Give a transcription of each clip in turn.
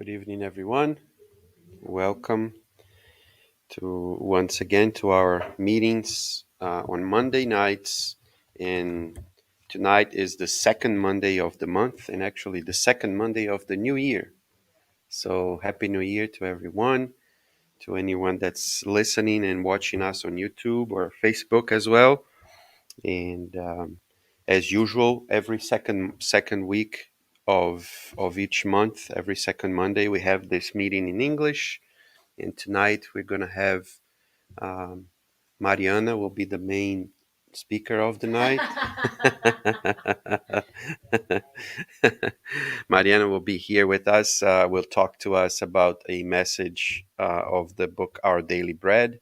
Good evening, everyone. Welcome to once again to our meetings on Monday nights. And tonight is the second Monday of the month, and actually the second Monday of the new year. So happy New Year to everyone, to anyone that's listening and watching us on YouTube or Facebook as well. And as usual, every second week of each month, every second Monday, we have this meeting in English. And tonight we're going to have um, Mariana will be the main speaker of the night. Mariana will be here with us. Will talk to us about a message of the book Our Daily Bread.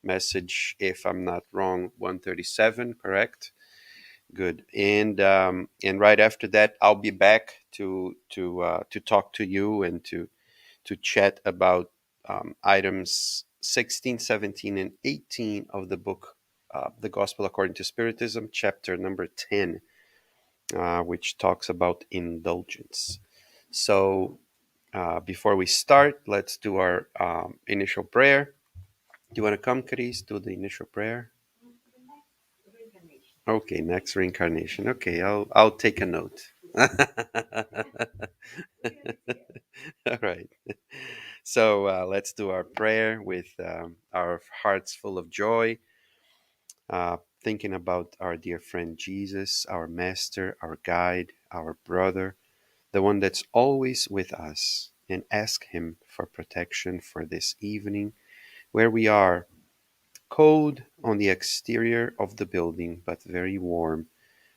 Message, if I'm not wrong, 137, correct? Good. And right after that, I'll be back to talk to you and to chat about items 16, 17, and 18 of the book, The Gospel According to Spiritism, chapter number 10, which talks about indulgence. So before we start, let's do our initial prayer. Do you want to come, Chris, do the initial prayer? Okay, next reincarnation. Okay, I'll take a note. All right. So let's do our prayer with our hearts full of joy, thinking about our dear friend Jesus, our master, our guide, our brother, the one that's always with us, and ask him for protection for this evening where we are cold on the exterior of the building, but very warm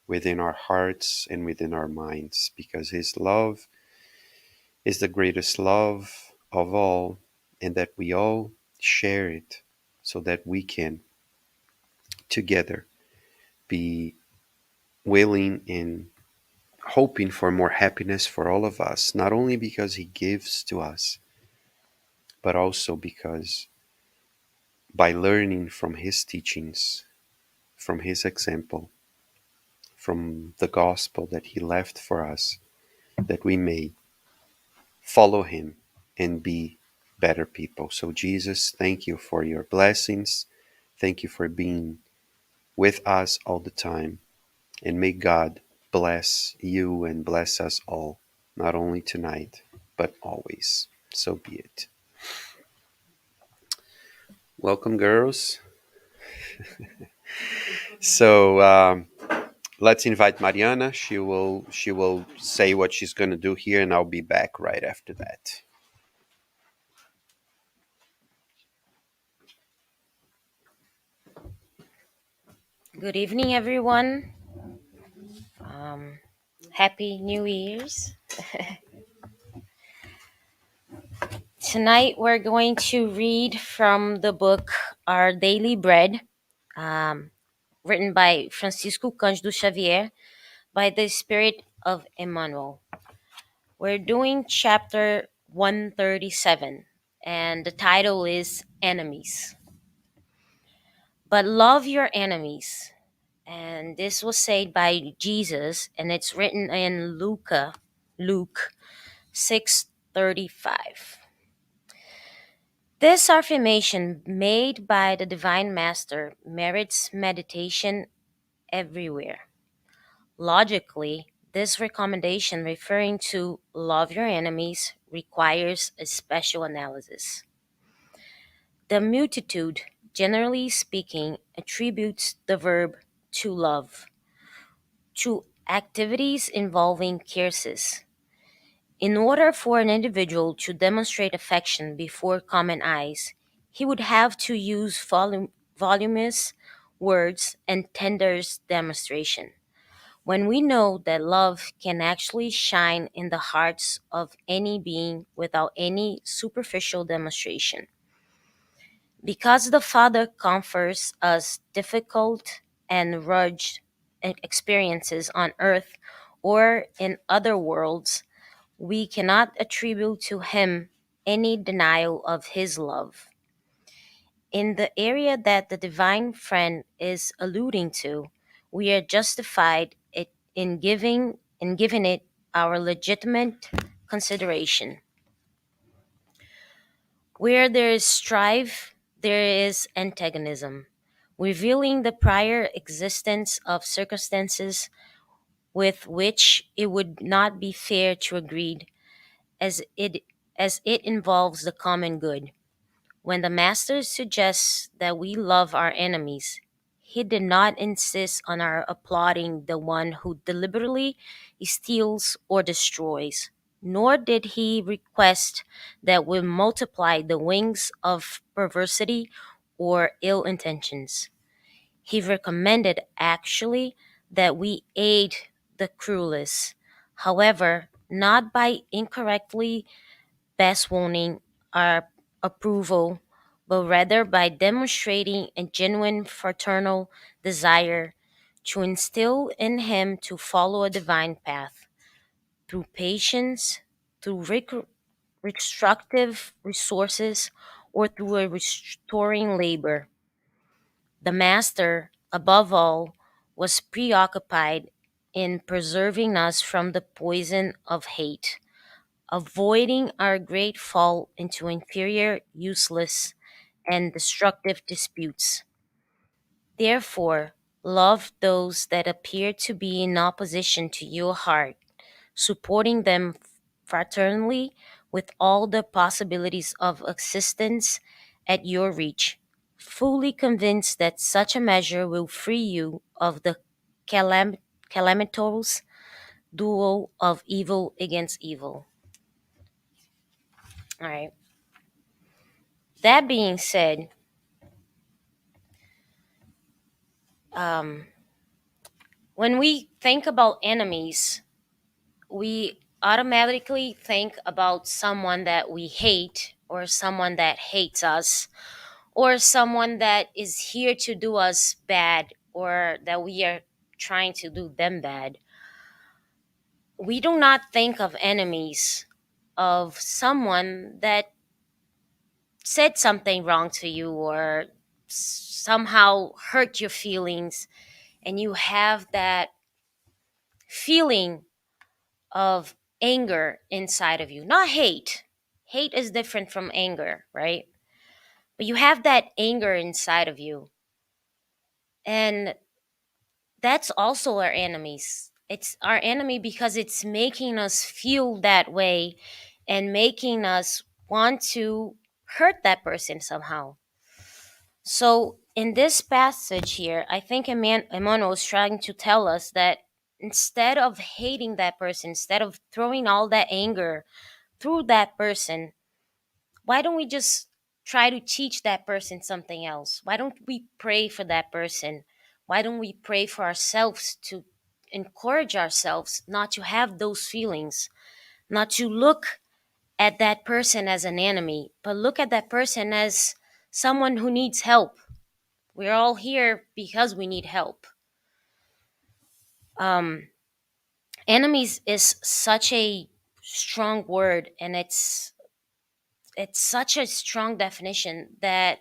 within our hearts and within our minds, because his love is the greatest love of all, and that we all share it so that we can together be willing and hoping for more happiness for all of us, not only because he gives to us, but also because by learning from his teachings, from his example, from the gospel that he left for us, that we may follow him and be better people. So, Jesus, thank you for your blessings. Thank you for being with us all the time. And may God bless you and bless us all, not only tonight, but always. So be it. Welcome, girls. So let's invite Mariana. She will say what she's going to do here, and I'll be back right after that. Good evening, everyone. Happy New Year's. Tonight, we're going to read from the book Our Daily Bread, written by Francisco Cândido Xavier, by the Spirit of Emmanuel. We're doing chapter 137, and the title is Enemies. But love your enemies. And this was said by Jesus, and it's written in Luke 6:35. This affirmation made by the Divine Master merits meditation everywhere. Logically, this recommendation referring to love your enemies requires a special analysis. The multitude, generally speaking, attributes the verb to love to activities involving curses. In order for an individual to demonstrate affection before common eyes, he would have to use voluminous words and tender demonstration. When we know that love can actually shine in the hearts of any being without any superficial demonstration. Because the Father confers us difficult and rugged experiences on earth or in other worlds, we cannot attribute to him any denial of his love. In the area that the divine friend is alluding to, we are justified in giving it our legitimate consideration. Where there is strife, there is antagonism, revealing the prior existence of circumstances with which it would not be fair to agree, as it involves the common good. When the Master suggests that we love our enemies, he did not insist on our applauding the one who deliberately steals or destroys, nor did he request that we multiply the wings of perversity or ill intentions. He recommended actually that we aid the cruelest, however, not by incorrectly bestowing our approval, but rather by demonstrating a genuine fraternal desire to instill in him to follow a divine path through patience, through reconstructive resources, or through a restoring labor. The master, above all, was preoccupied in preserving us from the poison of hate, avoiding our great fall into inferior, useless, and destructive disputes. Therefore, love those that appear to be in opposition to your heart, supporting them fraternally with all the possibilities of existence at your reach, fully convinced that such a measure will free you of the calamitous duel of evil against evil. All right. That being said, um, when we think about enemies, we automatically think about someone that we hate, or someone that hates us, or someone that is here to do us bad, or that we are trying to do them bad. We do not think of enemies of someone that said something wrong to you, or somehow hurt your feelings, and you have that feeling of anger inside of you, not hate. Hate is different from anger, right? But you have that anger inside of you. And that's also our enemies. It's our enemy because it's making us feel that way and making us want to hurt that person somehow. So, in this passage here, I think Emmanuel is trying to tell us that instead of hating that person, instead of throwing all that anger through that person, why don't we just try to teach that person something else? Why don't we pray for that person? Why don't we pray for ourselves to encourage ourselves not to have those feelings, not to look at that person as an enemy, but look at that person as someone who needs help. We're all here because we need help. Um, Enemies is such a strong word, and it's such a strong definition that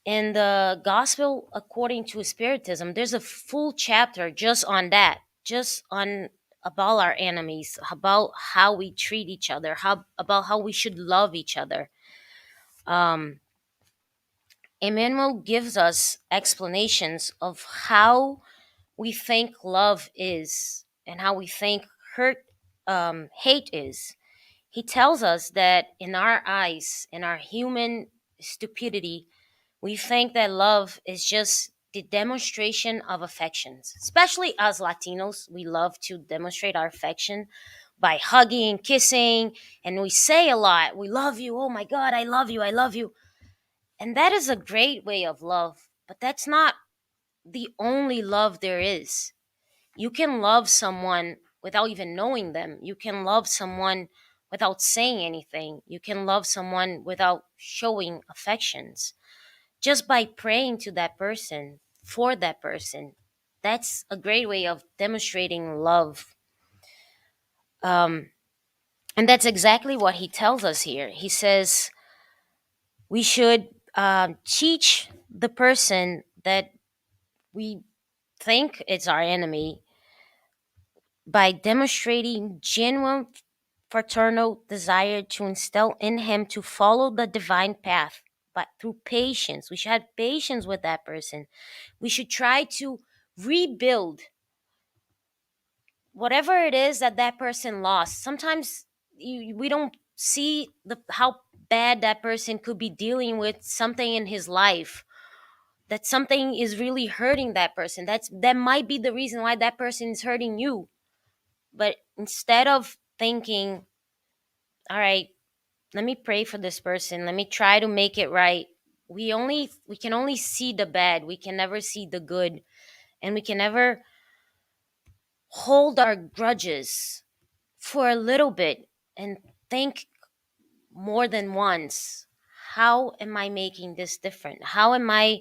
in the Gospel according to Spiritism, there's a full chapter just on that, just on about our enemies, about how we treat each other, how about how we should love each other. Um, Emmanuel gives us explanations of how we think love is and how we think hate is. He tells us that in our eyes, in our human stupidity, we think that love is just the demonstration of affections. Especially as Latinos, we love to demonstrate our affection by hugging, kissing, and we say a lot, we love you, oh my God, I love you, I love you. And that is a great way of love, but that's not the only love there is. You can love someone without even knowing them. You can love someone without saying anything. You can love someone without showing affections. Just by praying to that person, for that person. That's a great way of demonstrating love. Um, and that's exactly what he tells us here. He says we should teach the person that we think it's our enemy by demonstrating genuine fraternal desire to instill in him to follow the divine path, but through patience. We should have patience with that person. We should try to rebuild whatever it is that that person lost. Sometimes we don't see the how bad that person could be dealing with something in his life, that something is really hurting that person. That might be the reason why that person is hurting you. But instead of thinking, all right, let me pray for this person, let me try to make it right, we can only see the bad, we can never see the good, and we can never hold our grudges for a little bit and think more than once, how am I making this different? How am I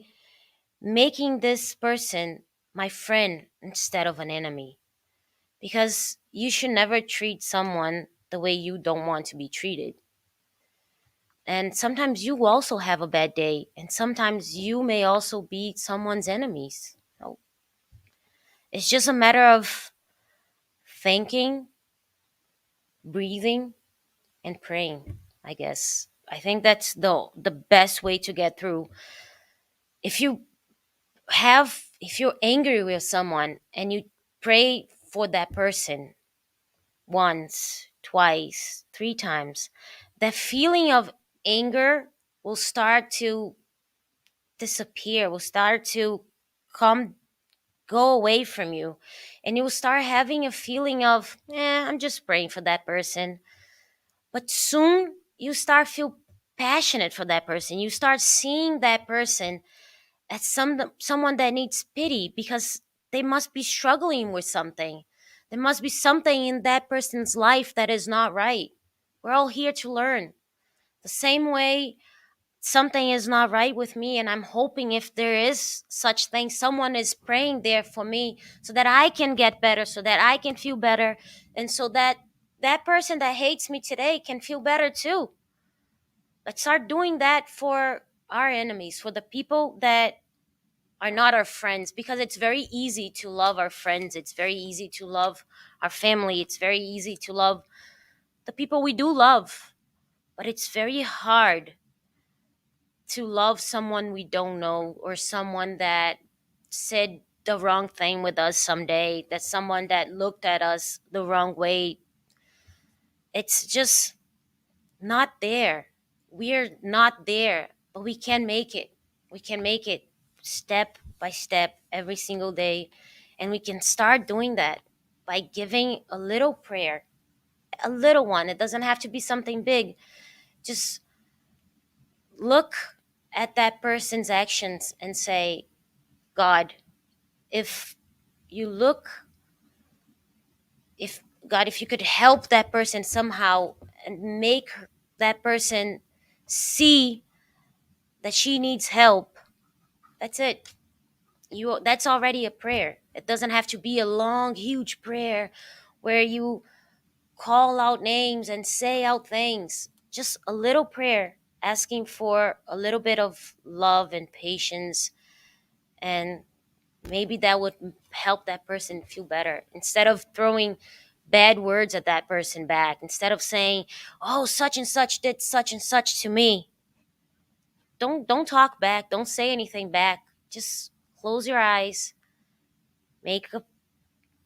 making this person my friend instead of an enemy? Because you should never treat someone the way you don't want to be treated. And sometimes you also have a bad day, and sometimes you may also be someone's enemies. So it's just a matter of thinking, breathing, and praying, I guess. I think that's the best way to get through. If you if you're angry with someone and you pray for that person once, twice, three times, that feeling of anger will start to disappear, will start to come go away from you. And you'll start having a feeling of, I'm just praying for that person. But soon you start feel passionate for that person. You start seeing that person as someone that needs pity, because they must be struggling with something. There must be something in that person's life that is not right. We're all here to learn. The same way something is not right with me, and I'm hoping, if there is such thing, someone is praying there for me so that I can get better, so that I can feel better, and so that that person that hates me today can feel better too. Let's start doing that for our enemies, for the people that are not our friends, because it's very easy to love our friends, it's very easy to love our family, it's very easy to love the people we do love, but it's very hard to love someone we don't know, or someone that said the wrong thing with us someday, that someone that looked at us the wrong way. It's just not there. We're not there, but we can make it. We can make it step by step every single day. And we can start doing that by giving a little prayer, a little one. It doesn't have to be something big. Just look at that person's actions and say, God, if you look, if God, if you could help that person somehow and make that person see that she needs help, that's it. That's already a prayer. It doesn't have to be a long, huge prayer where you call out names and say out things. Just a little prayer asking for a little bit of love and patience, and maybe that would help that person feel better, instead of throwing bad words at that person back, instead of saying, oh, such and such did such and such to me. Don't talk back, don't say anything back. Just close your eyes, make a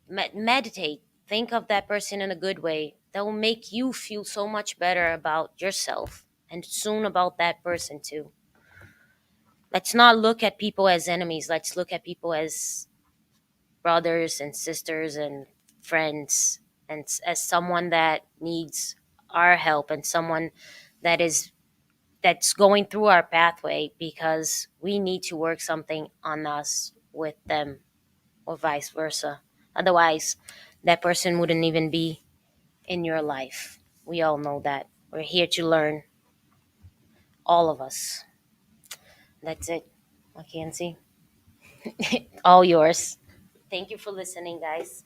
meditate, think of that person in a good way. That will make you feel so much better about yourself, and soon about that person too. Let's not look at people as enemies, let's look at people as brothers and sisters and friends, and as someone that needs our help, and someone that is that's going through our pathway, because we need to work something on us with them, or vice versa. Otherwise, that person wouldn't even be in your life. We all know that. We're here to learn, all of us. That's it, Mackenzie. All yours. Thank you for listening, guys.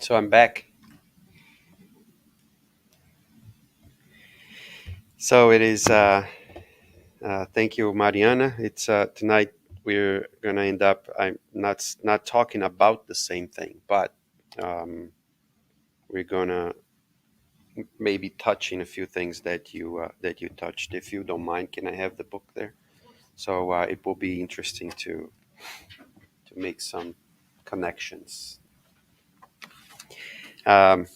So I'm back. So it is. Thank you, Mariana. It's tonight. We're gonna end up. I'm not talking about the same thing, but we're gonna maybe touch in a few things that you touched. If you don't mind, can I have the book there? So it will be interesting to make some connections. Um,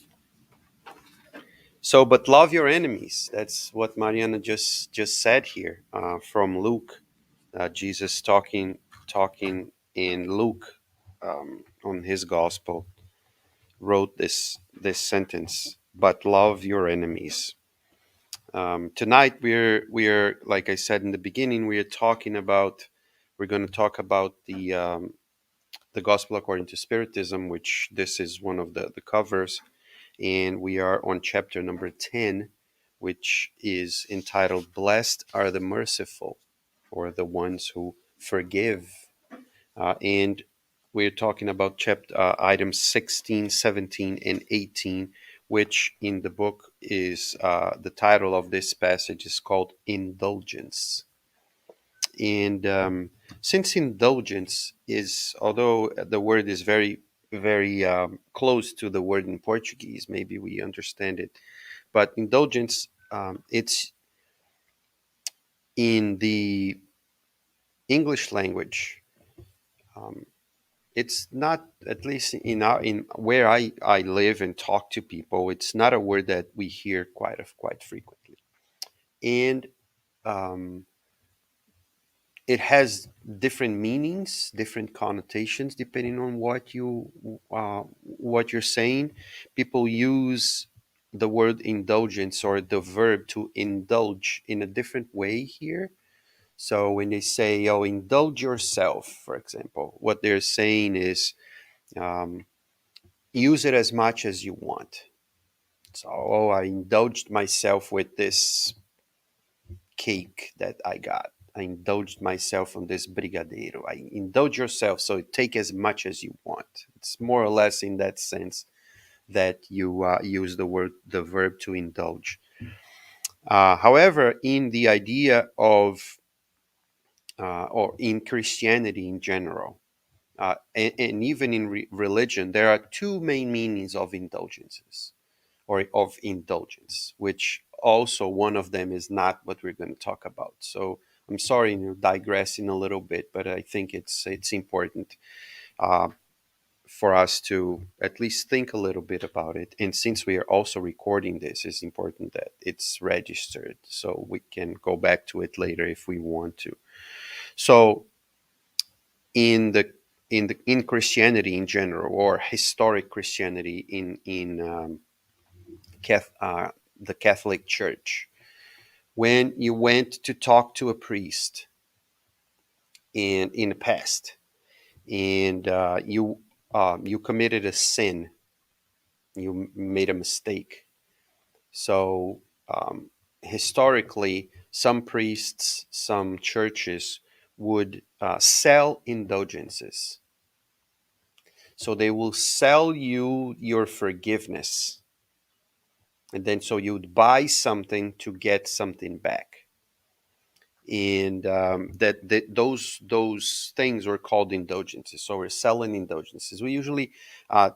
but love your enemies. That's what Mariana just said here from Luke. Jesus talking in Luke on his gospel wrote this sentence. But love your enemies. Tonight we're like I said in the beginning, we're going to talk about the gospel according to Spiritism, which this is one of the covers, and we are on chapter number 10, which is entitled "Blessed are the merciful," or the ones who forgive. And we're talking about chapter items 16, 17, and 18, which in the book is the title of this passage is called Indulgence. And since indulgence is, although the word is very close to the word in Portuguese, maybe we understand it, but indulgence, it's in the English language. Um, it's not, at least in where I live and talk to people, it's not a word that we hear quite frequently, and um, it has different meanings, different connotations depending on what you're saying. People use the word indulgence or the verb to indulge in a different way here. So when they say, "Oh, indulge yourself," for example, what they're saying is um, use it as much as you want. So, oh, I indulged myself with this cake that I got. I indulged myself on this brigadeiro. I indulge yourself, so take as much as you want. It's more or less in that sense that you use the verb to indulge. However, in the idea of or in Christianity in general, and even in religion, there are two main meanings of indulgences or of indulgence, which also one of them is not what we're going to talk about. So I'm sorry, digressing a little bit, but I think it's important uh, for us to at least think a little bit about it. And since we are also recording this, it's important that it's registered so we can go back to it later if we want to. So in the in Christianity in general, or historic Christianity Cath- uh, the Catholic Church, when you went to talk to a priest in the past, and you committed a sin, you made a mistake. So historically, some priests, some churches would sell indulgences. So they will sell you your forgiveness, and then so you'd buy something to get something back. And those things are called indulgences. So we're selling indulgences. We usually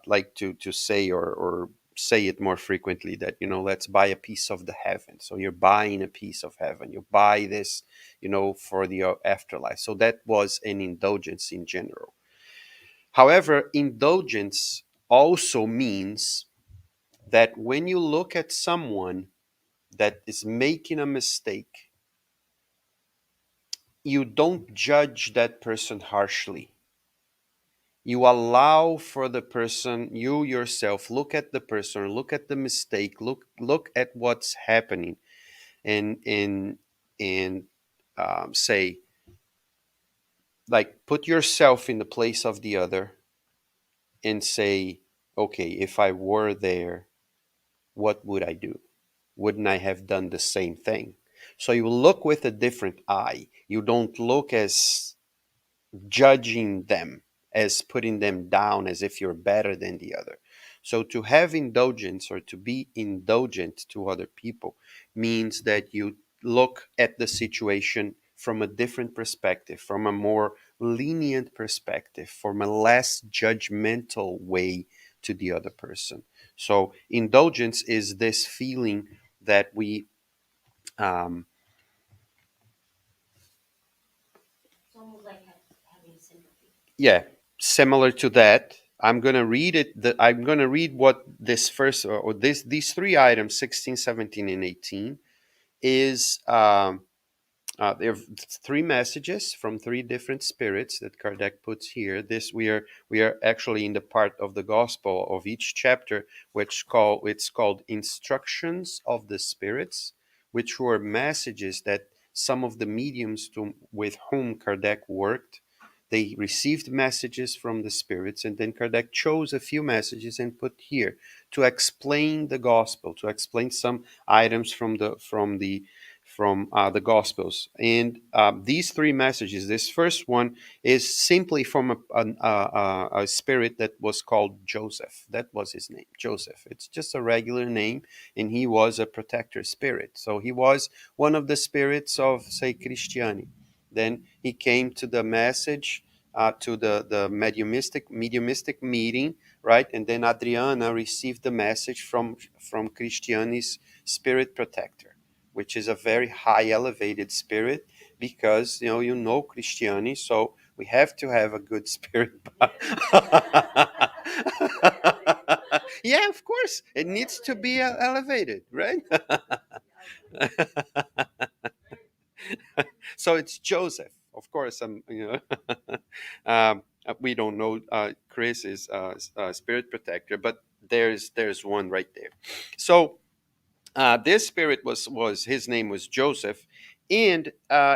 like to say or say it more frequently that let's buy a piece of the heaven. So you're buying a piece of heaven. You buy this, for the afterlife. So that was an indulgence in general. However, indulgence also means that when you look at someone that is making a mistake, you don't judge that person harshly. You allow for the person, you yourself look at the person, look at the mistake, look at what's happening, and say, like, put yourself in the place of the other and say, okay, if I were there, what would I do? Wouldn't I have done the same thing? So you look with a different eye. You don't look as judging them, as putting them down as if you're better than the other. So to have indulgence or to be indulgent to other people means that you look at the situation from a different perspective, from a more lenient perspective, from a less judgmental way to the other person. So indulgence is this feeling that we um, yeah, similar to that. I'm going to read it. I'm going to read what this first or this these three items, 16, 17, and 18, is. There are three messages from three different spirits that Kardec puts here. This we are actually in the part of the gospel of each chapter, which it's called instructions of the spirits, which were messages that some of the mediums with whom Kardec worked, they received messages from the spirits, and then Kardec chose a few messages and put here to explain the gospel, to explain some items from the Gospels. And these three messages, this first one is simply from a spirit that was called Joseph. That was his name, Joseph. It's just a regular name, and he was a protector spirit. So he was one of the spirits of, say, Christiani. Then he came to the message, to the mediumistic meeting, right? And then Adriana received the message from Christiani's spirit protector, which is a very high elevated spirit, because you know Christiani, so we have to have a good spirit. Yeah, of course it needs to be elevated, right? So it's Joseph, of course. We don't know Chris is spirit protector, but there's one right there. So this spirit was his name was Joseph, and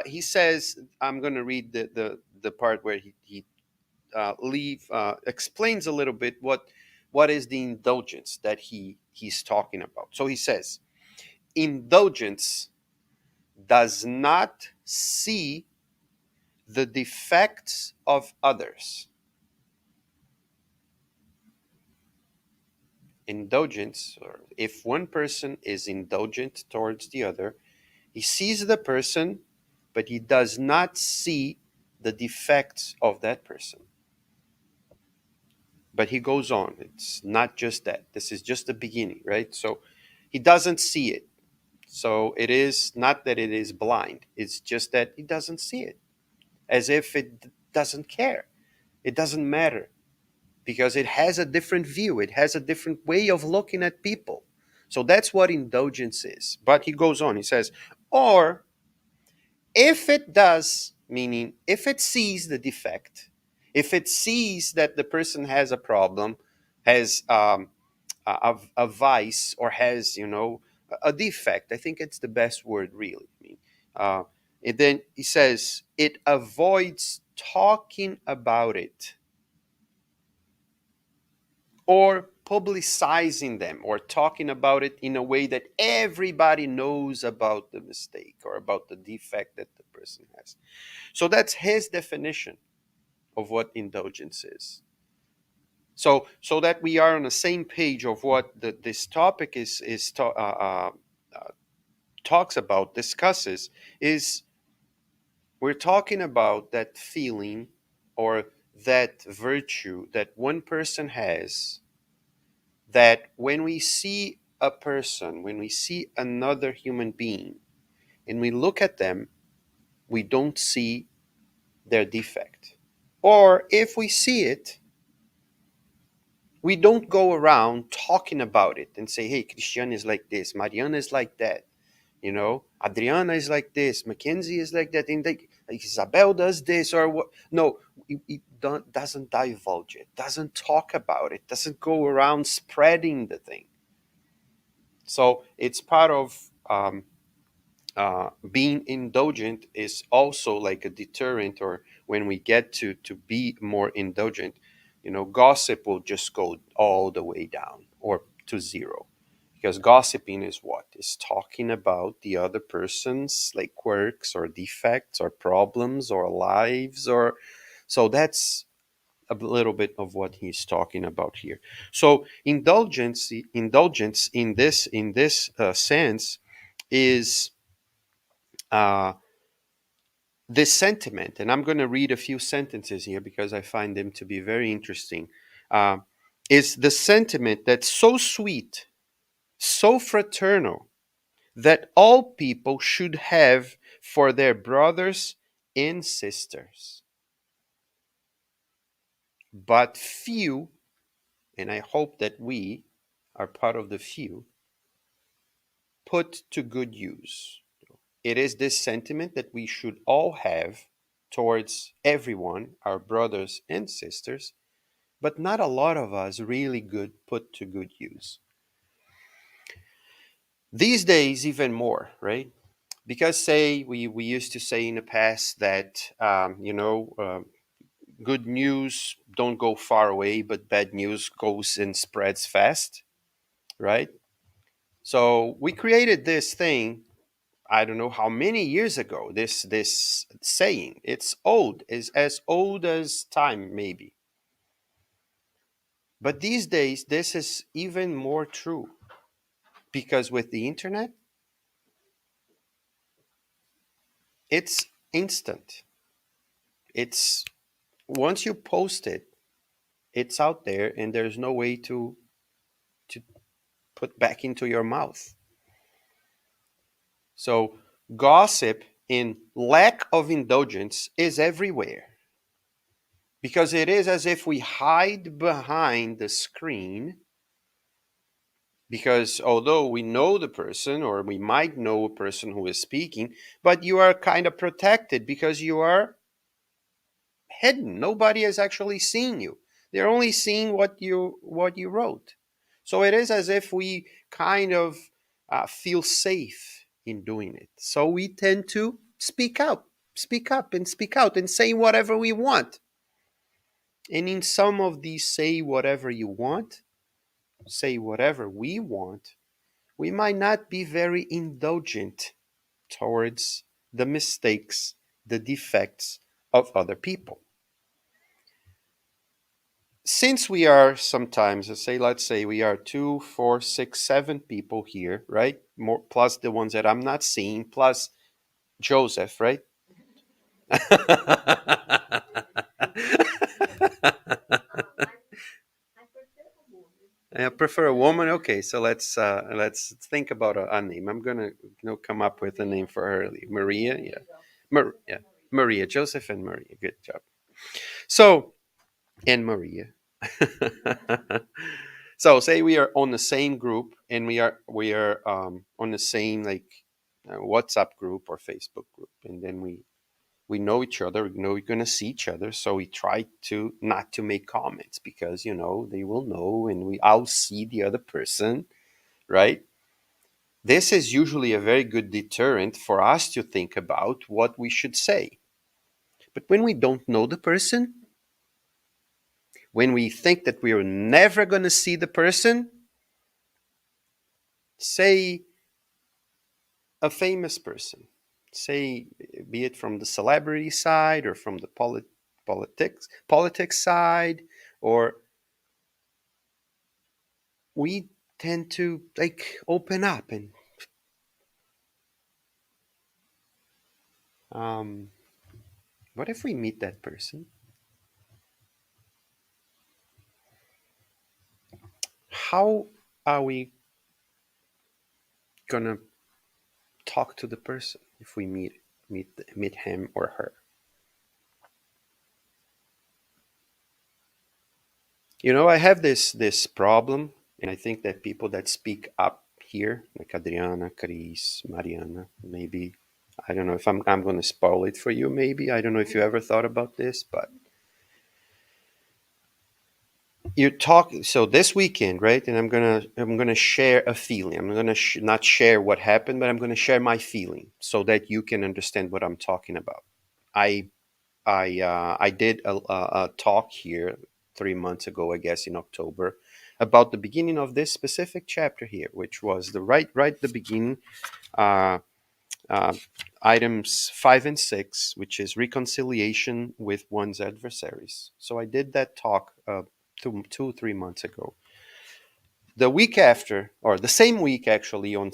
he says, I'm going to read the part where he explains a little bit what is the indulgence that he's talking about. So he says, indulgence does not see the defects of others. Indulgence, or if one person is indulgent towards the other, he sees the person, but he does not see the defects of that person. But he goes on. It's not just that. This is just the beginning, right? So he doesn't see it. So it is not that it is blind, it's just that he doesn't see it, as if it doesn't care. It doesn't matter, because it has a different view, it has a different way of looking at people. So that's what indulgence is. But he goes on, he says, or if it does, meaning if it sees the defect, if it sees that the person has a problem, has a vice, or has, a defect, I think it's the best word, really. Uh, and then he says, it avoids talking about it or publicizing them or talking about it in a way that everybody knows about the mistake or about the defect that the person has. So that's his definition of what indulgence is. So that we are on the same page of what this topic talks about, discusses, is we're talking about that feeling or that virtue that one person has, that when we see a person, when we see another human being, and we look at them, we don't see their defect. Or if we see it, we don't go around talking about it and say, hey, Christian is like this, Mariana is like that, Adriana is like this, Mackenzie is like that, and like Isabel does this or what. No, it doesn't divulge it, doesn't talk about it, doesn't go around spreading the thing. So it's part of being indulgent is also like a deterrent, or when we get to be more indulgent, gossip will just go all the way down or to zero, because gossiping is what is talking about the other person's like quirks or defects or problems or lives, or so a little bit of what he's talking about here. So indulgence in this sense is uh, this sentiment, and I'm going to read a few sentences here because I find them to be very interesting. Uh, is the sentiment that's so sweet, so fraternal, that all people should have for their brothers and sisters, but few, and I hope that we are part of the few, put to good use. It is this sentiment that we should all have towards everyone, our brothers and sisters, but not a lot of us really good put to good use. These days, even more, right? Because say we used to say in the past that good news don't go far away, but bad news goes and spreads fast, right? So we created this thing. I don't know how many years ago. This saying, it's old, is as old as time, maybe. But these days, this is even more true because with the internet, it's instant. It's once you post it, it's out there, and there's no way to put back into your mouth. So gossip in lack of indulgence is everywhere because it is as if we hide behind the screen, because although we know the person or we might know a person who is speaking, but you are kind of protected because you are hidden. Nobody has actually seen you. They're only seeing what you wrote. So it is as if we kind of feel safe in doing it. So we tend to speak up, and speak out, and say whatever we want. And in some of these say whatever you want, say whatever we want, we might not be very indulgent towards the mistakes, the defects of other people. Since we are sometimes, let's say we are two, four, six, seven people here, right? More plus the ones that I'm not seeing, plus Joseph, right? I prefer a woman. Okay, so let's think about a name. I'm gonna come up with a name for her. Maria, yeah, yeah, Maria, Joseph and Maria. Good job. So and Maria. So say we are on the same group, and we are on the same like WhatsApp group or Facebook group, and then we know each other, we know we're going to see each other, so we try to not to make comments because they will know, and I'll see the other person, right? This is usually a very good deterrent for us to think about what we should say. But when we don't know the person, when we think that we are never going to see the person, say a famous person, say, be it from the celebrity side or from the politics side, or we tend to like open up and um, what if we meet that person? How are we gonna talk to the person if we meet him or her? I have this problem, and I think that people that speak up here, like Adriana, Cris, Mariana, maybe, I don't know if I'm going to spoil it for you. Maybe I don't know if you ever thought about this, but you talk. So this weekend, right? And I'm gonna share a feeling. I'm gonna not share what happened, but I'm gonna share my feeling so that you can understand what I'm talking about. I I did a talk here 3 months ago, I guess in October, about the beginning of this specific chapter here, which was the right at the beginning. Uh, uh, items 5 and 6, which is reconciliation with one's adversaries. So I did that talk 2 3 months ago. The week after, or the same week actually, on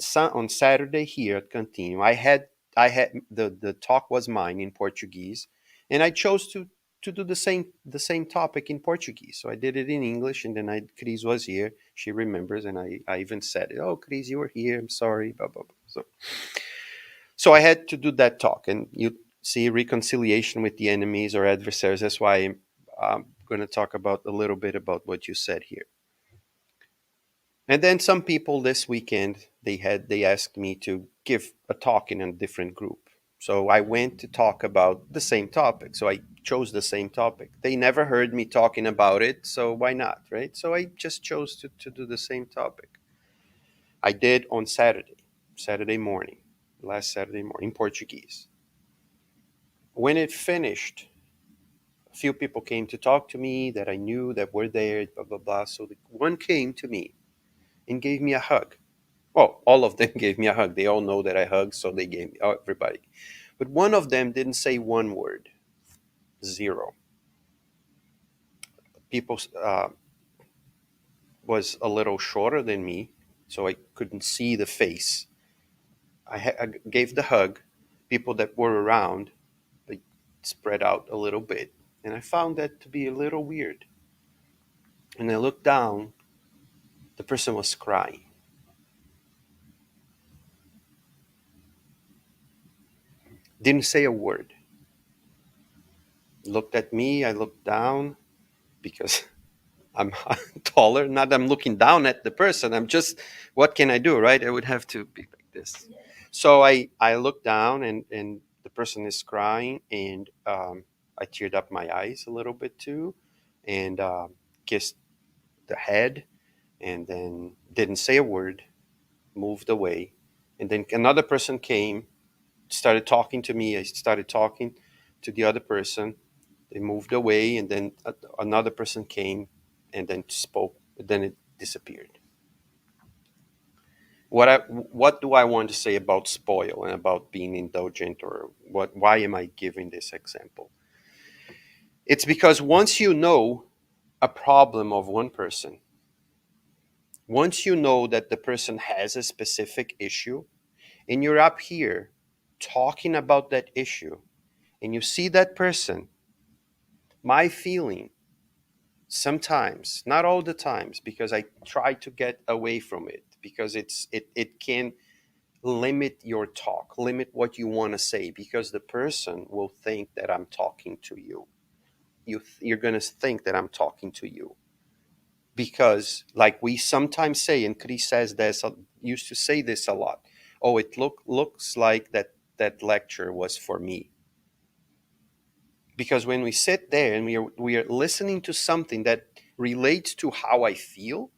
Saturday here at Cantinho, I had the talk was mine in Portuguese, and I chose to do the same topic in Portuguese. So I did it in English, and then Cris was here. She remembers, and I even said, "Oh, Cris, you were here. I'm sorry." Blah blah blah. So I had to do that talk, and you see reconciliation with the enemies or adversaries. That's why I'm going to talk about a little bit about what you said here. And then some people this weekend they asked me to give a talk in a different group. So I went to talk about the same topic. So I chose the same topic. They never heard me talking about it, so why not, right? So I just chose to do the same topic. I did on Saturday morning, last Saturday morning in Portuguese. When it finished, a few people came to talk to me that I knew that were there, blah blah blah. So one came to me and gave me a hug. Well, all of them gave me a hug. They all know that I hug, so they gave me, everybody. But one of them didn't say one word, zero. People was a little shorter than me, so I couldn't see the face. I gave the hug. People that were around, they spread out a little bit. And I found that to be a little weird. And I looked down, the person was crying. Didn't say a word. Looked at me, I looked down because I'm taller. Not that I'm looking down at the person. I'm just, what can I do, right? I would have to be like this. So I look down, and the person is crying, and I teared up my eyes a little bit too, and kissed the head, and then didn't say a word, moved away. And then another person came, started talking to me. I started talking to the other person. They moved away, and then another person came and then spoke. Then it disappeared. What do I want to say about spoil and about being indulgent, or what? Why am I giving this example? It's because once you know a problem of one person, once you know that the person has a specific issue, and you're up here talking about that issue, and you see that person, my feeling sometimes, not all the times, because I try to get away from it, because it can limit your talk, limit what you want to say, because the person will think that I'm talking to you. You're going to think that I'm talking to you, because like we sometimes say, and Chris says this, used to say this a lot. Oh, it looks like that lecture was for me. Because when we sit there and we are listening to something that relates to how I feel,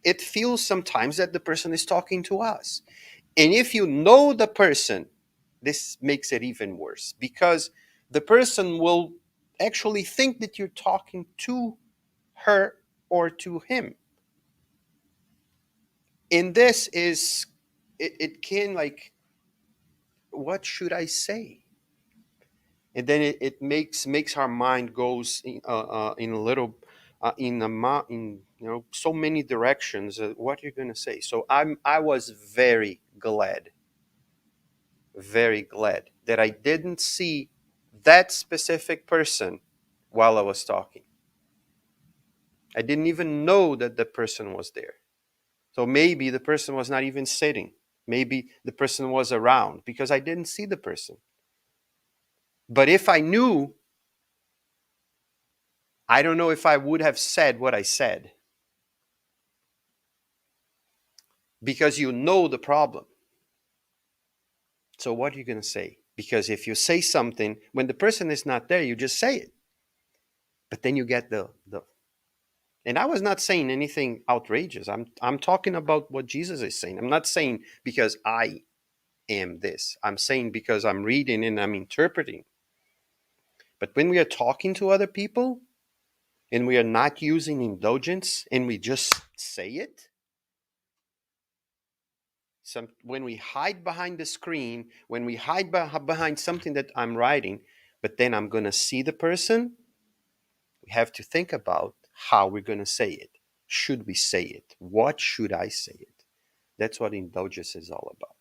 it feels sometimes that the person is talking to us. And if you know the person, this makes it even worse, because the person will actually think that you're talking to her or to him. And this is, it can, like, what should I say? And then it makes our mind goes in a little in so many directions. What you're gonna say? So I was very glad that I didn't see that specific person while I was talking. I didn't even know that the person was there. So maybe the person was not even sitting. Maybe the person was around because I didn't see the person. But if I knew, I don't know if I would have said what I said, because you know the problem. So what are you going to say? Because if you say something when the person is not there, you just say it. But then you get the and I was not saying anything outrageous. I'm talking about what Jesus is saying. I'm not saying because I am this. I'm saying because I'm reading and I'm interpreting. But when we are talking to other people and we are not using indulgence and we just say it, when we hide behind the screen, when we hide behind something that I'm writing, but then I'm going to see the person, we have to think about how we're going to say it. Should we say it? What should I say it? That's what indulgence is all about.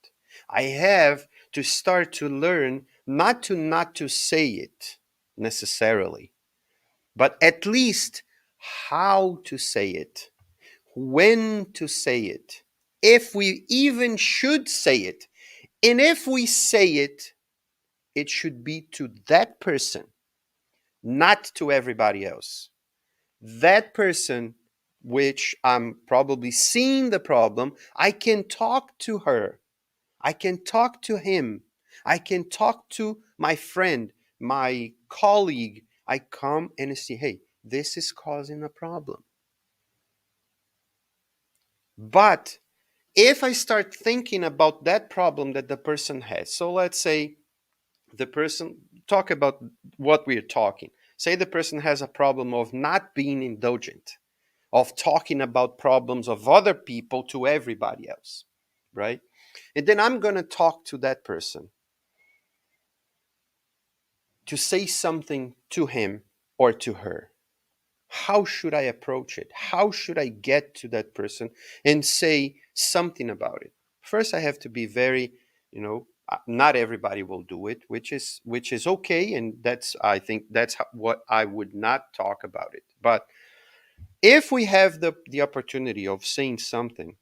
I have to start to learn not to say it necessarily, but at least how to say it, when to say it, if we even should say it. And if we say it, it should be to that person, not to everybody else. That person, which I'm probably seeing the problem, I can talk to her. I can talk to him. I can talk to my friend, my colleague. I come and say, hey, this is causing a problem. But if I start thinking about that problem that the person has, so let's say the person, talk about what we're talking. Say the person has a problem of not being indulgent, of talking about problems of other people to everybody else, right? And then I'm going to talk to that person to say something to him or to her. How should I approach it? How should I get to that person and say something about it? First, I have to be very, not everybody will do it, which is okay, and that's, I think that's what I would not talk about it. But if we have the opportunity of saying something,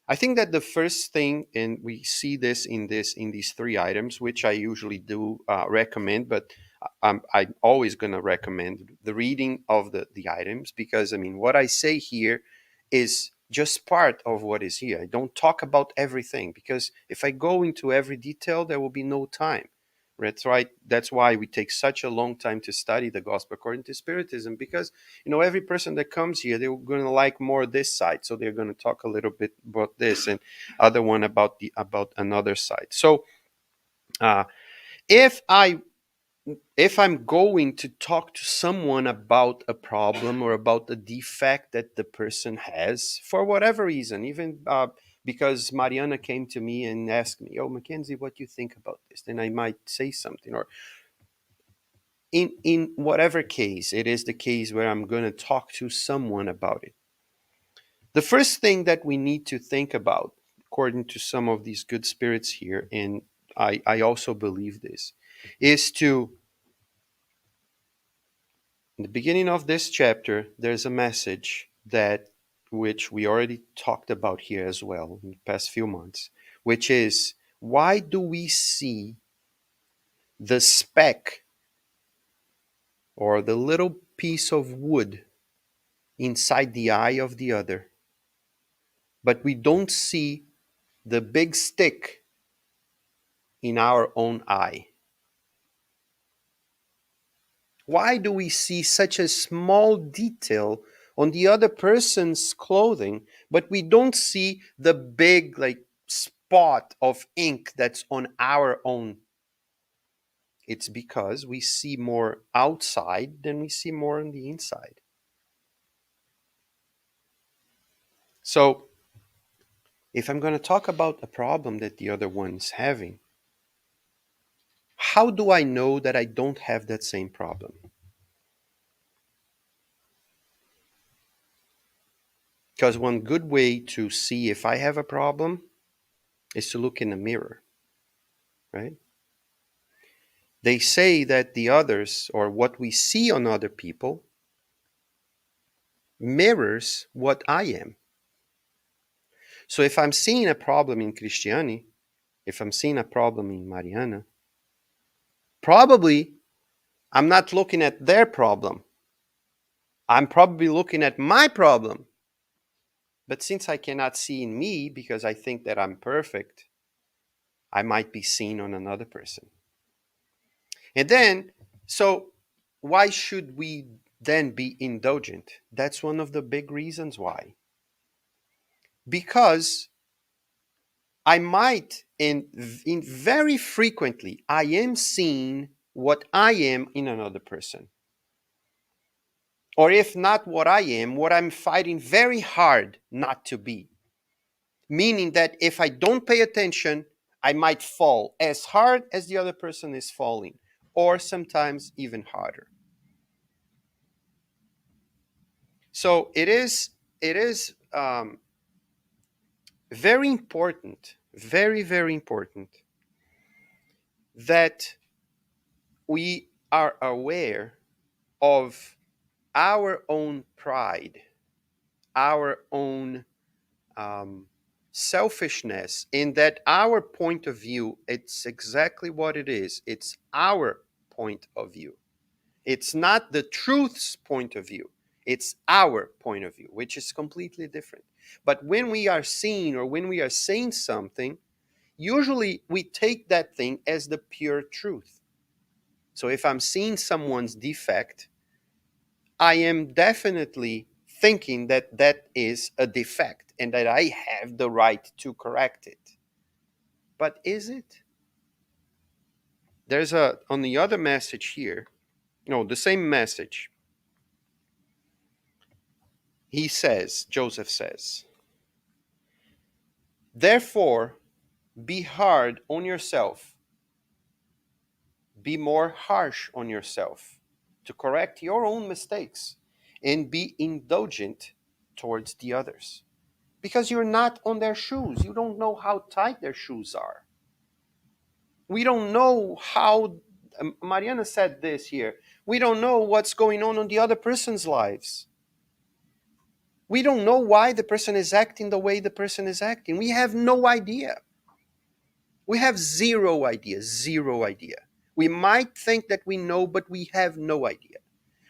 I think that the first thing, and we see this in these three items, which I usually do recommend, but I'm always going to recommend the reading of the items, because I mean what I say here is just part of what is here. I don't talk about everything, because if I go into every detail, there will be no time. That's right. That's why we take such a long time to study the gospel according to Spiritism, because every person that comes here, they're going to like more this side, so they're going to talk a little bit about this, and other one about another side. So uh, if I if I'm going to talk to someone about a problem or about a defect that the person has for whatever reason, even because Mariana came to me and asked me, "Oh, Mackenzie, what do you think about this?" Then I might say something, or in whatever case it is, the case where I'm going to talk to someone about it. The first thing that we need to think about, according to some of these good spirits here, and I also believe this, is to, in the beginning of this chapter, there's a message that, which we already talked about here as well in the past few months, which is, why do we see the speck or the little piece of wood inside the eye of the other, but we don't see the big stick in our own eye? Why do we see such a small detail on the other person's clothing, but we don't see the big, like, spot of ink that's on our own? It's because we see more outside than we see more on the inside. So, if I'm going to talk about a problem that the other one's having, how do I know that I don't have that same problem? Because one good way to see if I have a problem is to look in the mirror, right? They say that the others, or what we see on other people, mirrors what I am. So if I'm seeing a problem in Cristiani, if I'm seeing a problem in Mariana, probably I'm not looking at their problem. I'm probably looking at my problem. But since I cannot see in me because I think that I'm perfect, I might be seen on another person. And then, so why should we then be indulgent? That's one of the big reasons why. Because I might, in very frequently, I am seeing what I am in another person. Or if not what I am, what I'm fighting very hard not to be. meaning that if I don't pay attention, I might fall as hard as the other person is falling, or sometimes even harder. So it is very important, very, very important that we are aware of our own pride, our own um, selfishness, in that our point of view, it's exactly what it is. It's our point of view. It's not the truth's point of view. It's our point of view, which is completely different. But when we are seeing or when we are saying something, usually we take that thing as the pure truth. So if I'm seeing someone's defect, I am definitely thinking that that is a defect and that I have the right to correct it. But is it? There's a, on the other message here, no, the same message, he says, Joseph says, therefore, be hard on yourself, be more harsh on yourself to correct your own mistakes, and be indulgent towards the others. Because you're not on their shoes. You don't know how tight their shoes are. We don't know how, Mariana said this here, we don't know what's going on the other person's lives. We don't know why the person is acting the way the person is acting. We have no idea. We have zero idea, zero idea. We might think that we know, but we have no idea.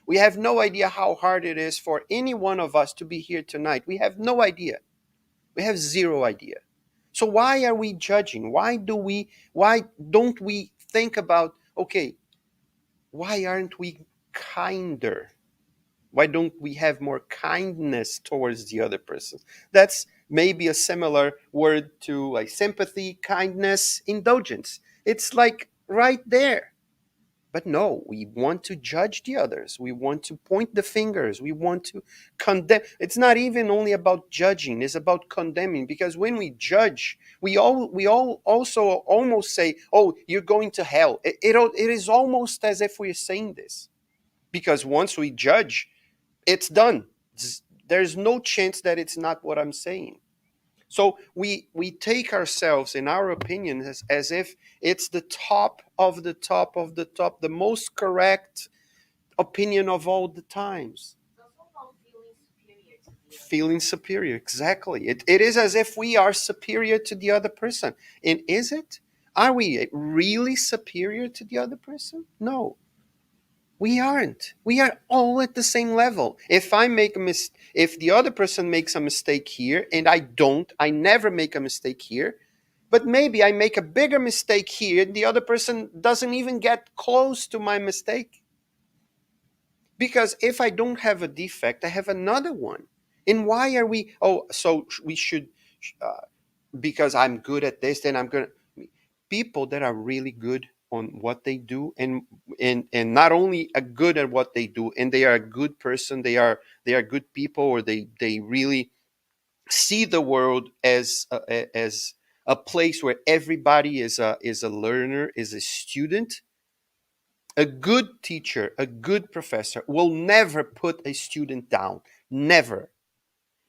We have no idea how hard it is for any one of us to be here tonight. We have no idea. We have zero idea. So why are we judging? Why don't we think about, okay, why aren't we kinder? Why don't we have more kindness towards the other person? That's maybe a similar word to like sympathy, kindness, indulgence. It's like right there. But no, we want to judge the others. We want to point the fingers. We want to condemn. It's not even only about judging, it's about condemning. Because when we judge, we all also almost say, oh, you're going to hell. It is almost as if we're saying this. Because once we judge, it's done. There's no chance that it's not what I'm saying. So we take ourselves, in our opinion, as if it's the top of the top of the top, the most correct opinion of all the times. Feeling superior, exactly. It is as if we are superior to the other person. And is it? Are we really superior to the other person? No. We aren't. We are all at the same level. If I make a if the other person makes a mistake here and I don't, I never make a mistake here, but maybe I make a bigger mistake here and the other person doesn't even get close to my mistake. Because if I don't have a defect, I have another one. And why are we, oh, so we should, uh, because I'm good at this, then I'm going to, people that are really good on what they do, and not only a good at what they do, and they are a good person, they are good people, or they really see the world as a place where everybody is a learner, is a student. A good teacher, a good professor will never put a student down. Never.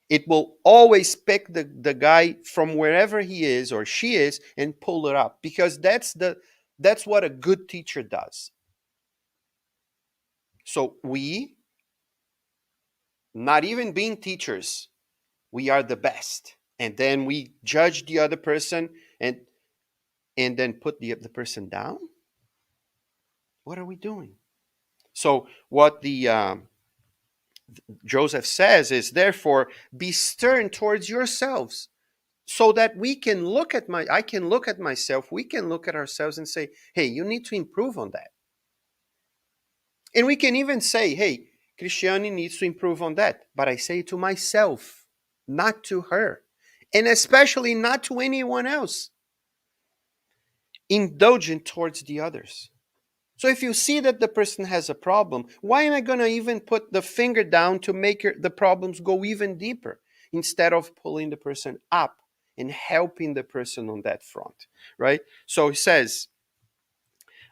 It will always pick the guy from wherever he is or she is and pull it up, because that's what a good teacher does. So we, not even being teachers, we are the best, and then we judge the other person and then put the person down. What are we doing? So what the Joseph says is, therefore, be stern towards yourselves, so that I can look at myself, we can look at ourselves and say, hey, you need to improve on that. And we can even say, hey, Christiane needs to improve on that. But I say it to myself, not to her. And especially not to anyone else. Indulgent towards the others. So if you see that the person has a problem, why am I going to even put the finger down to make the problems go even deeper, instead of pulling the person up and helping the person on that front, right? So he says,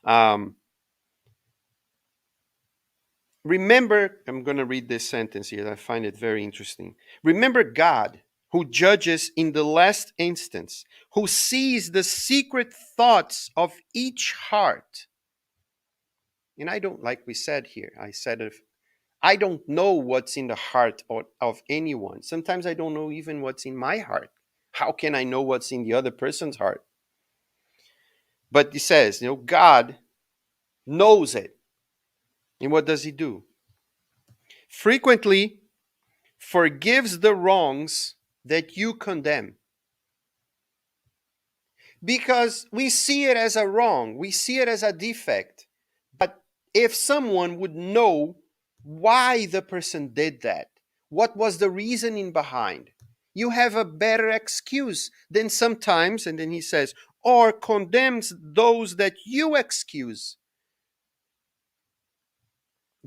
um, remember, I'm going to read this sentence here. I find it very interesting. Remember God, who judges in the last instance, who sees the secret thoughts of each heart. And I don't, like we said here, I said, if I don't know what's in the heart of anyone, sometimes I don't know even what's in my heart. How can I know what's in the other person's heart? But he says, God knows it. And what does he do? Frequently forgives the wrongs that you condemn. Because we see it as a wrong, we see it as a defect. But if someone would know why the person did that, what was the reasoning behind, you have a better excuse than sometimes, and then he says, or condemns those that you excuse.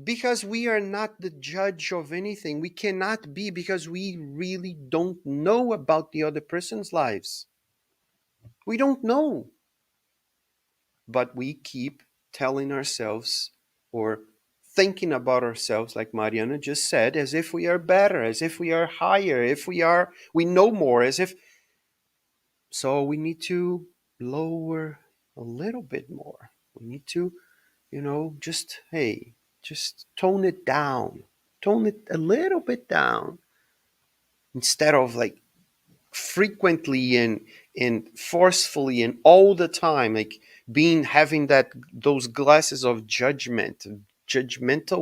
Because we are not the judge of anything. We cannot be, because we really don't know about the other person's lives. We don't know. But we keep telling ourselves or thinking about ourselves, like Mariana just said, as if we are better, as if we are higher, if we know more, as if. So we need to lower a little bit more. We need to, just, hey, just tone it down, tone it a little bit down, instead of like frequently and forcefully and all the time, like having those glasses of judgmental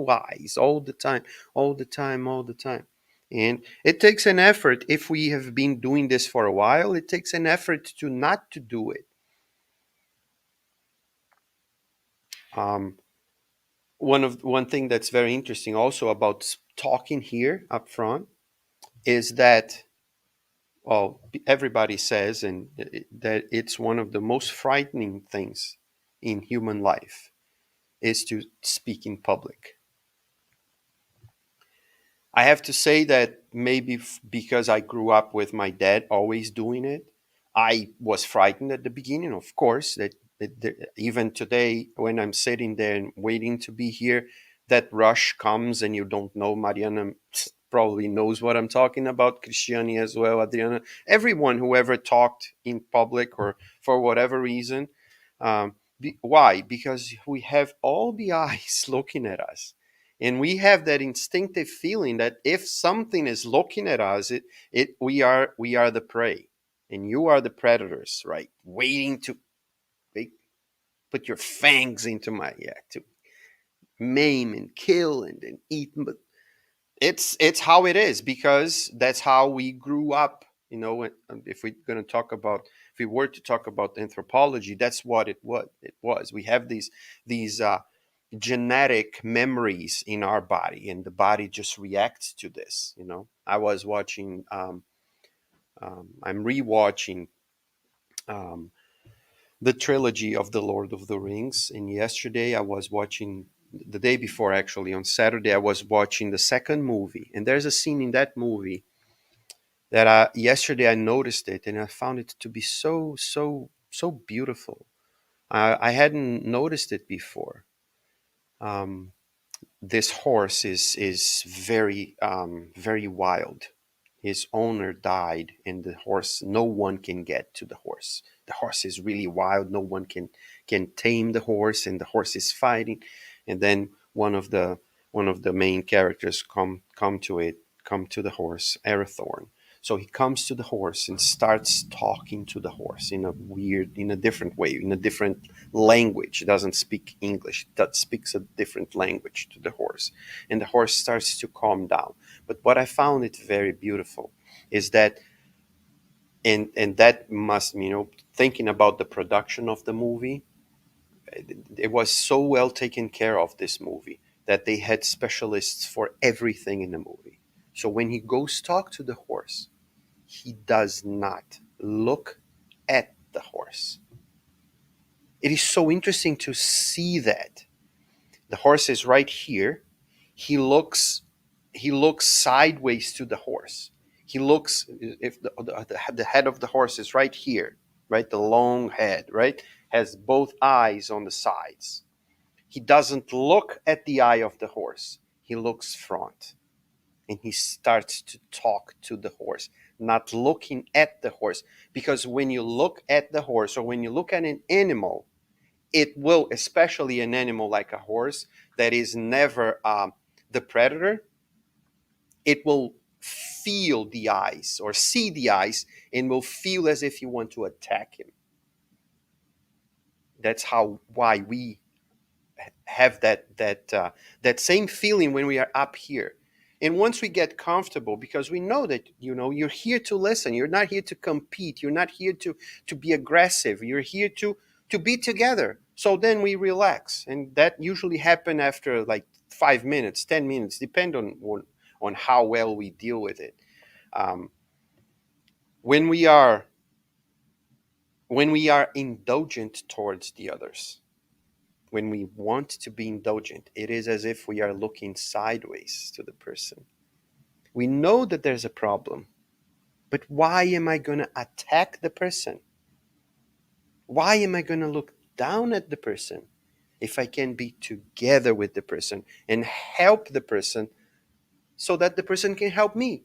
eyes all the time, all the time, all the time. And it takes an effort. If we have been doing this for a while, it takes an effort to not to do it. um, one thing that's very interesting also about talking here up front is that, well, everybody says, and that it's one of the most frightening things in human life is to speak in public. I have to say that maybe because I grew up with my dad always doing it, I was frightened at the beginning, of course, that even today, when I'm sitting there and waiting to be here, that rush comes and you don't know. Mariana probably knows what I'm talking about, Cristiani as well, Adriana, everyone who ever talked in public or for whatever reason. Why? Because we have all the eyes looking at us, and we have that instinctive feeling that if something is looking at us, we are the prey, and you are the predators, right? Waiting to put your fangs into my, yeah, to maim and kill and eat. But it's how it is, because that's how we grew up. If we're going to talk about, if we were to talk about anthropology, that's what it was. We have these genetic memories in our body, and the body just reacts to this. I was watching, I'm rewatching um, the trilogy of the Lord of the Rings, and yesterday I was watching, the day before actually, on Saturday I was watching the second movie, and there's a scene in that movie that yesterday I noticed it, and I found it to be so so so beautiful. I hadn't noticed it before. Um, this horse is very very wild. His owner died, and the horse, no one can get to the horse. The horse is really wild. No one can tame the horse, and the horse is fighting. And then one of the main characters come to the horse, Arathorn. So he comes to the horse and starts talking to the horse in a different way, in a different language. He doesn't speak English. That speaks a different language to the horse, and the horse starts to calm down. But what I found it very beautiful is that, and that must, thinking about the production of the movie, it was so well taken care of, this movie, that they had specialists for everything in the movie. So when he goes talk to the horse, he does not look at the horse. It is so interesting to see that the horse is right here. He looks sideways to the horse. He looks, if the head of the horse is right here, right? The long head, right? Has both eyes on the sides. He doesn't look at the eye of the horse. He looks front and he starts to talk to the horse, not looking at the horse. Because when you look at the horse or when you look at an animal, it will, especially an animal like a horse that is never the predator, it will feel the eyes or see the eyes and will feel as if you want to attack him. That's how why we have that same feeling when we are up here. And once we get comfortable, because we know that you're here to listen, you're not here to compete, you're not here to be aggressive, you're here to be together. So then we relax, and that usually happen after like 5 minutes, 10 minutes, depend on how well we deal with it. um, when we are indulgent towards the others, when we want to be indulgent, it is as if we are looking sideways to the person. We know that there's a problem, but why am I going to attack the person? Why am I going to look down at the person if I can be together with the person and help the person so that the person can help me?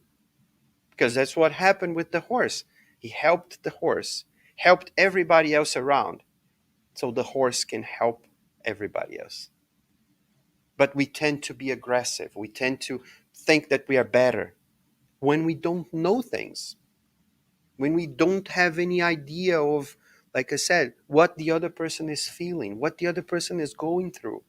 Because that's what happened with the horse. He helped the horse, helped everybody else around, so the horse can help everybody else. But we tend to be aggressive. We tend to think that we are better when we don't know things, when we don't have any idea of, like I said, what the other person is feeling, what the other person is going through.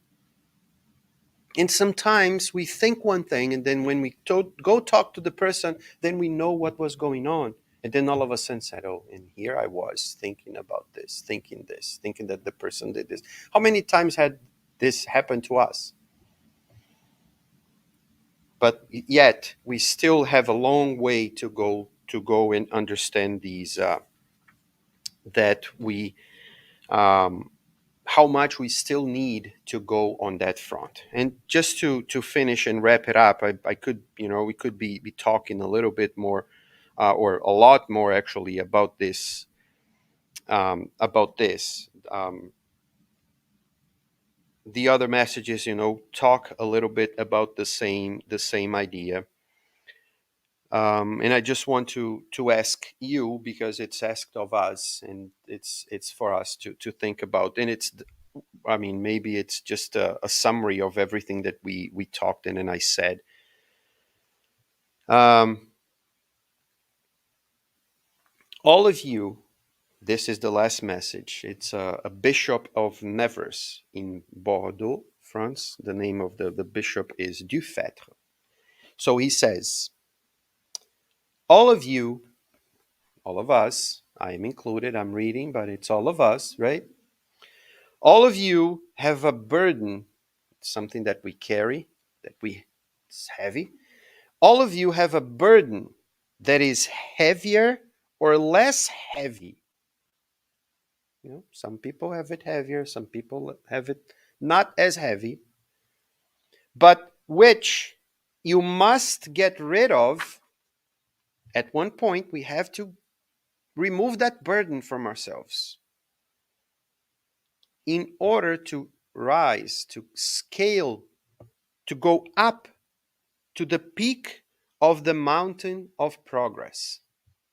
And sometimes we think one thing, and then when we go talk to the person, then we know what was going on. And then all of a sudden said, oh, and here I was thinking about this, thinking that the person did this. How many times had this happened to us? But yet we still have a long way to go and understand these that we how much we still need to go on that front. And just to finish and wrap it up, I could, we could be talking a little bit more, or a lot more actually, about this about this the other messages, talk a little bit about the same idea. And I just want to ask you, because it's asked of us, and it's for us to think about. And I mean, maybe it's just a summary of everything that we talked in and I said. Um, all of you, this is the last message. It's a bishop of Nevers in Bordeaux, France. The name of the bishop is Dufetre. So he says, all of you, all of us, I am included, I'm reading, but it's all of us, right? All of you have a burden, something that we carry, it's heavy. All of you have a burden that is heavier or less heavy. Some people have it heavier, some people have it not as heavy, but which you must get rid of. At one point, we have to remove that burden from ourselves in order to rise, to scale, to go up to the peak of the mountain of progress.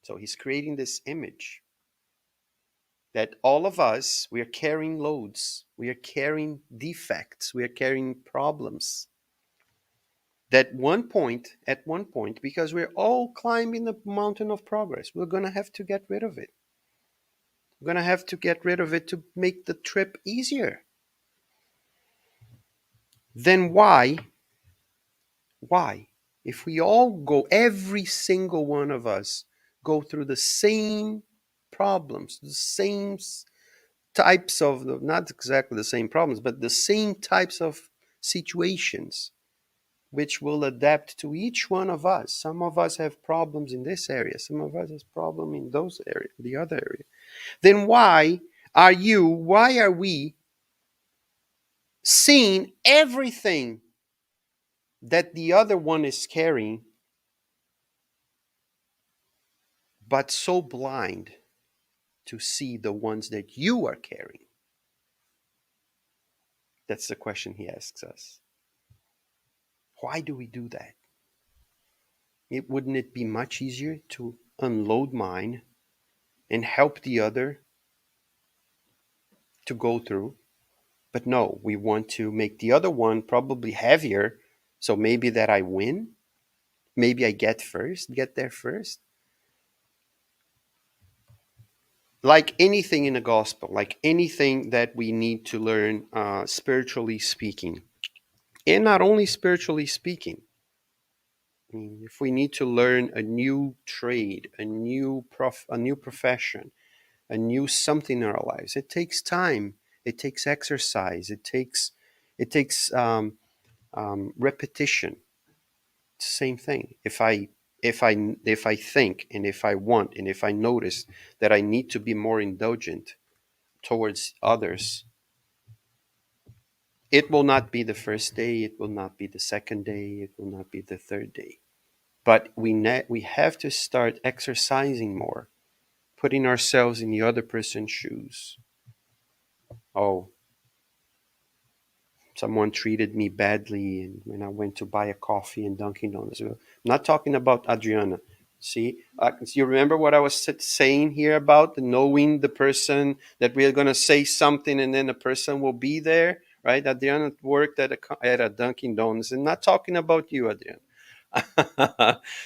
So he's creating this image that all of us, we are carrying loads, we are carrying defects, we are carrying problems. At one point, because we're all climbing the mountain of progress, we're going to have to get rid of it. We're going to have to get rid of it to make the trip easier. Then why, if we all go, every single one of us, go through the same problems, the same types of, not exactly the same problems, but the same types of situations, which will adapt to each one of us. Some of us have problems in this area, some of us have problem in those areas, the other area. Then why are we seeing everything that the other one is carrying but so blind to see the ones that you are carrying? That's the question he asks us. Why do we do that? Wouldn't it be much easier to unload mine and help the other to go through? But no, we want to make the other one probably heavier. So maybe that I win. Maybe I get there first. Like anything in the gospel, like anything that we need to learn, spiritually speaking, and not only spiritually speaking. I mean, if we need to learn a new trade, a new profession, a new something in our lives, it takes time. It takes exercise. It takes repetition. It's the same thing. If I think and if I want and if I notice that I need to be more indulgent towards others, it will not be the first day, it will not be the second day, it will not be the third day. But we have to start exercising more, putting ourselves in the other person's shoes. Oh, someone treated me badly and when I went to buy a coffee in Dunkin' Donuts. I'm not talking about Adriana. See, you remember what I was saying here about the knowing the person, that we're going to say something and then the person will be there, right? Adriana worked at a Dunkin' Donuts, and not talking about you, Adriana.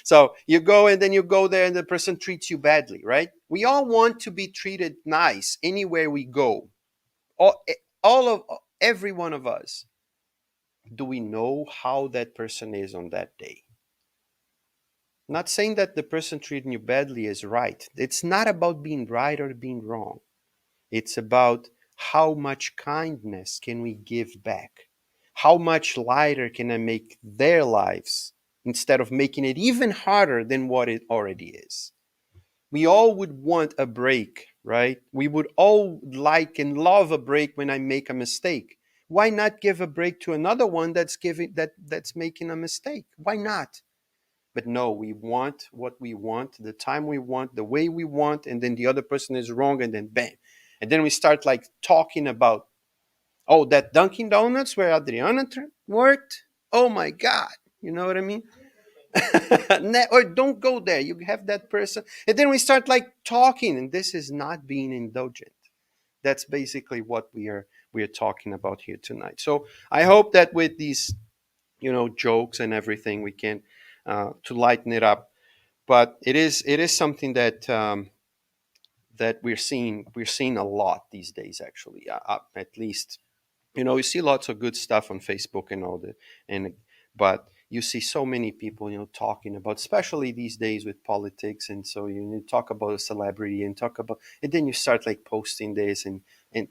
So you go and then you go there and the person treats you badly, right? We all want to be treated nice anywhere we go. All, all of every one of us. Do we know how that person is on that day? Not saying that the person treating you badly is right. It's not about being right or being wrong. It's about how much kindness can we give back? How much lighter can I make their lives instead of making it even harder than what it already is? We all would want a break, right? We would all like and love a break when I make a mistake. Why not give a break to another one that's making a mistake? Why not? But no, we want what we want, the time we want, the way we want, and then the other person is wrong, and then bam. And then we start like talking about, oh, that Dunkin' Donuts where Adriana worked. Oh my God. You know what I mean? Or don't go there. You have that person. And then we start like talking, and this is not being indulgent. That's basically what we are talking about here tonight. So I hope that with these, jokes and everything, we can to lighten it up. But it is something that we're seeing a lot these days. Actually, at least you see lots of good stuff on Facebook and all that, and but you see so many people talking about, especially these days with politics, and so you talk about a celebrity and talk about, and then you start like posting this and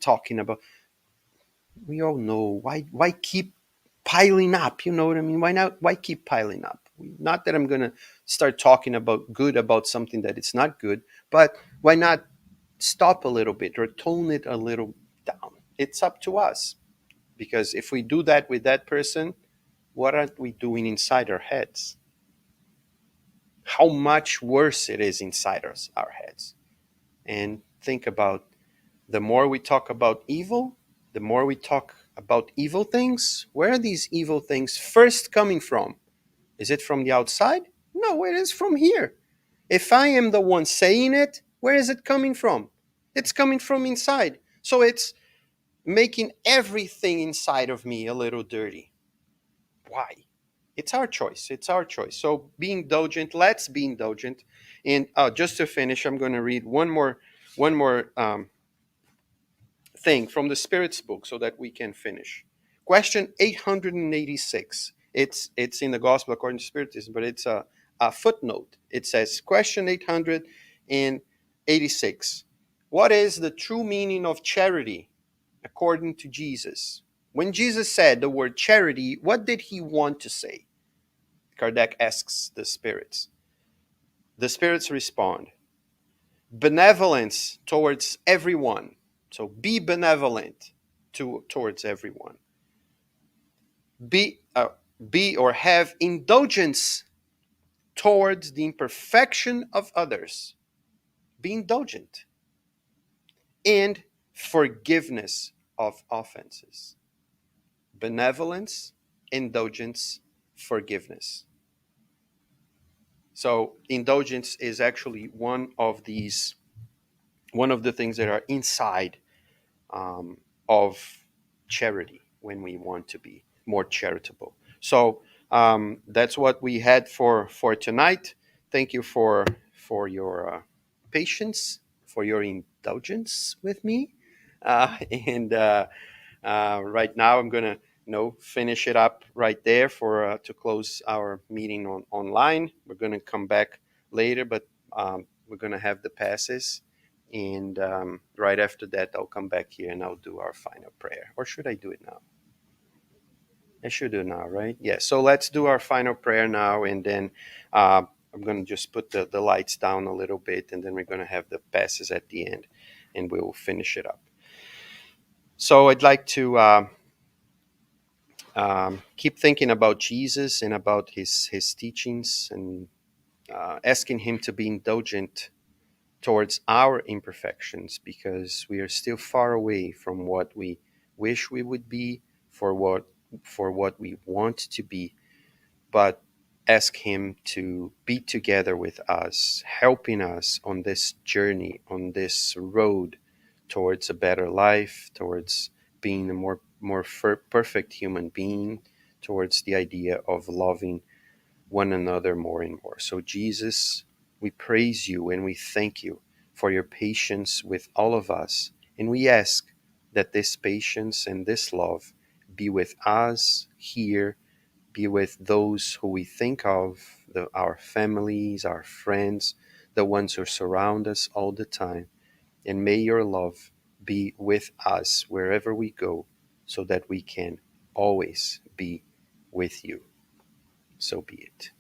talking about. We all know why keep piling up. You know what I mean? Why keep piling up? Not that I'm gonna start talking about good about something that it's not good, but why not stop a little bit or tone it a little down? It's up to us, because if we do that with that person, what are we doing inside our heads? How much worse it is inside our heads. And think about, the more we talk about evil, the more we talk about evil things, where are these evil things first coming from? Is it from the outside? No, it is from here. If I am the one saying it, where is it coming from? It's coming from inside. So it's making everything inside of me a little dirty. Why? It's our choice. It's our choice. So be indulgent. Let's be indulgent. And just to finish, I'm going to read one more thing from the Spirit's book so that we can finish. Question 886. It's in the Gospel according to Spiritism, but it's a footnote. It says, question 886. What is the true meaning of charity according to Jesus? When Jesus said the word charity, what did he want to say? Kardec asks the spirits. The spirits respond, benevolence towards everyone. So be benevolent towards everyone. Be, uh, be or have indulgence towards the imperfection of others. be indulgent, and forgiveness of offenses. Benevolence, indulgence, forgiveness. So indulgence is actually one of the things that are inside um, of charity when we want to be more charitable. So that's what we had for tonight. Thank you for your patience, for your indulgence with me, and right now I'm gonna finish it up right there for to close our meeting online. We're gonna come back later, but we're gonna have the passes, and right after that I'll come back here and I'll do our final prayer. Or should I do it now? I should do it now, right? Yeah. So let's do our final prayer now, and then uh, I'm gonna just put the lights down a little bit, and then we're gonna have the passes at the end, and we'll finish it up. So I'd like to keep thinking about Jesus and about his teachings, and asking him to be indulgent towards our imperfections, because we are still far away from what we wish we would be, for what we want to be. But ask him to be together with us, helping us on this journey, on this road towards a better life, towards being a perfect human being, towards the idea of loving one another more and more. So, Jesus, we praise you and we thank you for your patience with all of us. And we ask that this patience and this love be with us here, be with those who we think of, our families, our friends, the ones who surround us all the time. And may your love be with us wherever we go, so that we can always be with you. So be it.